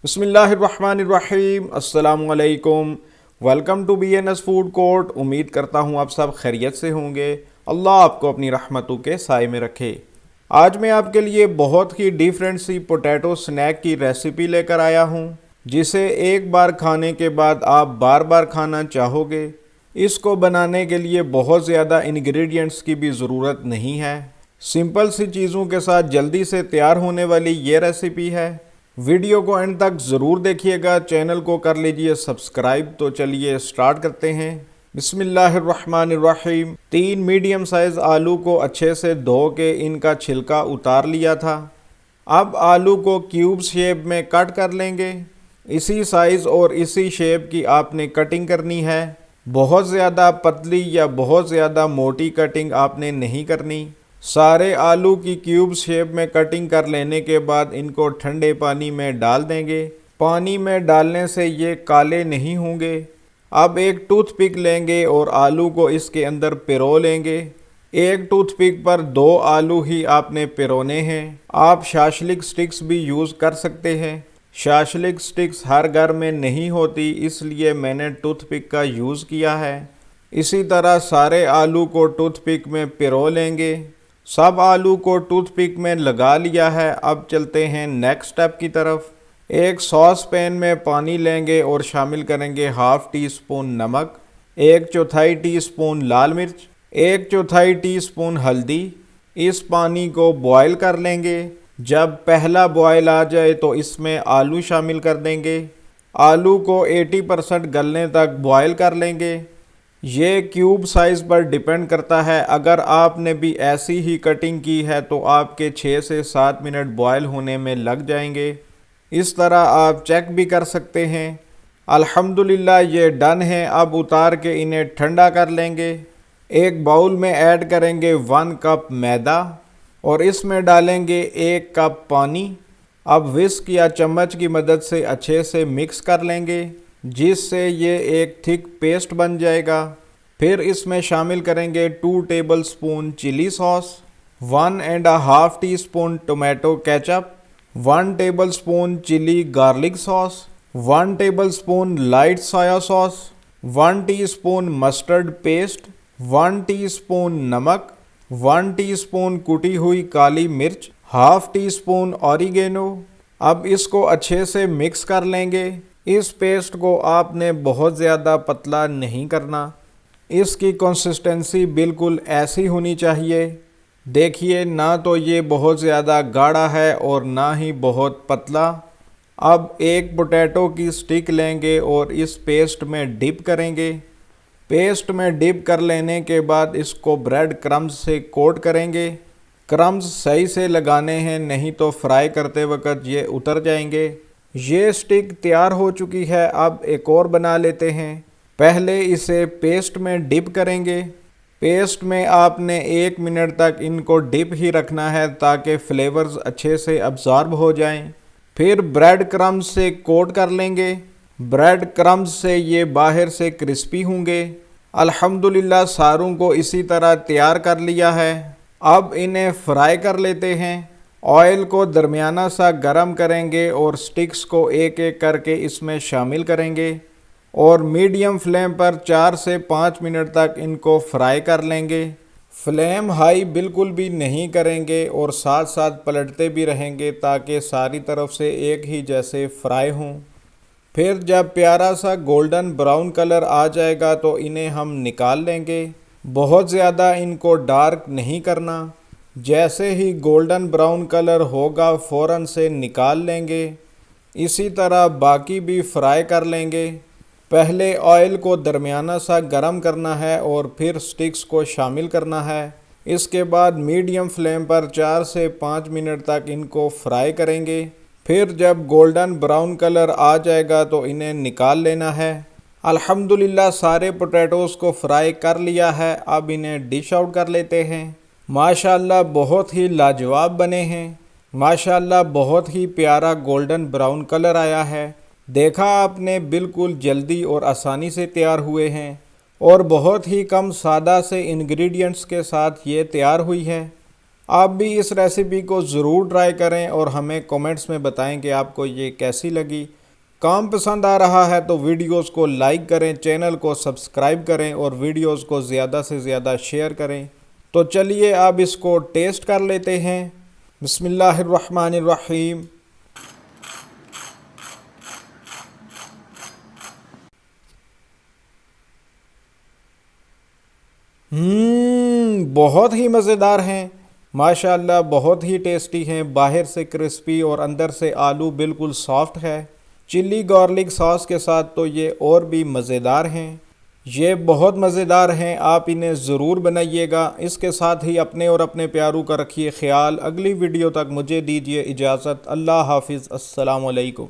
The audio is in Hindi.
बिस्मिल्लाहिर्रहमानिर्रहीम अस्सलामुअलैकुम। Welcome to BNS food court. उम्मीद करता हूँ आप सब खैरियत से होंगे। अल्लाह आपको अपनी रहमतों के साए में रखे। आज मैं आपके लिए बहुत ही डिफरेंट सी पोटैटो स्नैक की रेसिपी लेकर आया हूँ, जिसे एक बार खाने के बाद आप बार बार खाना चाहोगे। इसको बनाने के लिए बहुत ज़्यादा इंग्रेडिएंट्स की भी ज़रूरत नहीं है। सिंपल सी चीज़ों के साथ जल्दी से तैयार होने वाली ये रेसिपी है। वीडियो को एंड तक ज़रूर देखिएगा, चैनल को कर लीजिए सब्सक्राइब। तो चलिए स्टार्ट करते हैं। बिस्मिल्लाहिर्रहमानिर्रहीम। 3 मीडियम साइज़ आलू को अच्छे से धो के इनका छिलका उतार लिया था। अब आलू को क्यूब शेप में कट कर लेंगे। इसी साइज़ और इसी शेप की आपने कटिंग करनी है। बहुत ज़्यादा पतली या बहुत ज़्यादा मोटी कटिंग आपने नहीं करनी। सारे आलू की क्यूब शेप में कटिंग कर लेने के बाद इनको ठंडे पानी में डाल देंगे। पानी में डालने से ये काले नहीं होंगे। अब एक टूथपिक लेंगे और आलू को इसके अंदर पिरो लेंगे। एक टूथपिक पर 2 आलू ही आपने पिरोने हैं। आप शाशलिक स्टिक्स भी यूज़ कर सकते हैं। शाशलिक स्टिक्स हर घर में नहीं होती, इसलिए मैंने टूथपिक का यूज़ किया है। इसी तरह सारे आलू को टूथपिक में पिरो लेंगे। सब आलू को टूथपिक में लगा लिया है। अब चलते हैं नेक्स्ट स्टेप की तरफ। एक सॉस पैन में पानी लेंगे और शामिल करेंगे 1/2 टीस्पून नमक, 1/4 टीस्पून लाल मिर्च, 1/4 टीस्पून हल्दी। इस पानी को बॉयल कर लेंगे। जब पहला बॉयल आ जाए तो इसमें आलू शामिल कर देंगे। आलू को 80% गलने तक बॉयल कर लेंगे। ये क्यूब साइज़ पर डिपेंड करता है। अगर आपने भी ऐसी ही कटिंग की है तो आपके 6 से 7 मिनट बॉयल होने में लग जाएंगे। इस तरह आप चेक भी कर सकते हैं। अल्हम्दुलिल्लाह ये डन है। अब उतार के इन्हें ठंडा कर लेंगे। एक बाउल में ऐड करेंगे 1 कप मैदा और इसमें डालेंगे 1 कप पानी। अब विस्क या चम्मच की मदद से अच्छे से मिक्स कर लेंगे, जिससे ये एक थिक पेस्ट बन जाएगा। फिर इसमें शामिल करेंगे 2 tablespoon chili sauce, 1.5 teaspoon tomato ketchup, 1 tablespoon chili garlic sauce, 1 tablespoon light soya sauce, 1 teaspoon mustard paste, 1 teaspoon नमक, 1 टीस्पून कुटी हुई काली मिर्च, 1/2 टीस्पून ऑरिगेनो। अब इसको अच्छे से मिक्स कर लेंगे। इस पेस्ट को आपने बहुत ज़्यादा पतला नहीं करना। इसकी कंसिस्टेंसी बिल्कुल ऐसी होनी चाहिए। देखिए, ना तो ये बहुत ज़्यादा गाढ़ा है और ना ही बहुत पतला। अब एक पोटैटो की स्टिक लेंगे और इस पेस्ट में डिप करेंगे। पेस्ट में डिप कर लेने के बाद इसको ब्रेड क्रम्स से कोट करेंगे। क्रम्स सही से लगाने हैं, नहीं तो फ्राई करते वक्त ये उतर जाएंगे। ये स्टिक तैयार हो चुकी है। अब एक और बना लेते हैं। पहले इसे पेस्ट में डिप करेंगे। पेस्ट में आपने 1 मिनट तक इनको डिप ही रखना है ताकि फ्लेवर्स अच्छे से अब्जॉर्ब हो जाएं। फिर ब्रेड क्रम्स से कोट कर लेंगे। ब्रेड क्रम्स से ये बाहर से क्रिस्पी होंगे। अल्हम्दुलिल्लाह सारों को इसी तरह तैयार कर लिया है। अब इन्हें फ्राई कर लेते हैं। ऑयल को दरमियाना सा गरम करेंगे और स्टिक्स को एक एक करके इसमें शामिल करेंगे और मीडियम फ्लेम पर 4 से 5 मिनट तक इनको फ्राई कर लेंगे। फ्लेम हाई बिल्कुल भी नहीं करेंगे और साथ साथ पलटते भी रहेंगे ताकि सारी तरफ से एक ही जैसे फ्राई हों। फिर जब प्यारा सा गोल्डन ब्राउन कलर आ जाएगा तो इन्हें हम निकाल लेंगे। बहुत ज़्यादा इनको डार्क नहीं करना। जैसे ही गोल्डन ब्राउन कलर होगा फ़ौरन से निकाल लेंगे। इसी तरह बाकी भी फ्राई कर लेंगे। पहले ऑयल को दरमियाना सा गरम करना है और फिर स्टिक्स को शामिल करना है। इसके बाद मीडियम फ्लेम पर 4 से 5 मिनट तक इनको फ्राई करेंगे। फिर जब गोल्डन ब्राउन कलर आ जाएगा तो इन्हें निकाल लेना है। अल्हम्दुलिल्लाह सारे पोटैटोज़ को फ्राई कर लिया है। अब इन्हें डिश आउट कर लेते हैं। माशाल्लाह बहुत ही लाजवाब बने हैं। माशाल्लाह बहुत ही प्यारा गोल्डन ब्राउन कलर आया है। देखा आपने, बिल्कुल जल्दी और आसानी से तैयार हुए हैं और बहुत ही कम सादा से इंग्रेडिएंट्स के साथ ये तैयार हुई है। आप भी इस रेसिपी को ज़रूर ट्राई करें और हमें कमेंट्स में बताएं कि आपको ये कैसी लगी। काम पसंद आ रहा है तो वीडियोस को लाइक करें, चैनल को सब्सक्राइब करें और वीडियोस को ज़्यादा से ज़्यादा शेयर करें। तो चलिए अब इसको टेस्ट कर लेते हैं। बिस्मिल्लाहिर्रहमानिर्रहीम। बहुत ही मज़ेदार हैं माशाल्लाह, बहुत ही टेस्टी हैं। बाहर से क्रिस्पी और अंदर से आलू बिल्कुल सॉफ्ट है। चिल्ली गार्लिक सॉस के साथ तो ये और भी मज़ेदार हैं। ये बहुत मज़ेदार हैं, आप इन्हें ज़रूर बनाइएगा। इसके साथ ही अपने और अपने प्यारों का रखिए ख्याल। अगली वीडियो तक मुझे दीजिए इजाज़त। अल्लाह हाफिज़। अस्सलामु अलैकुम।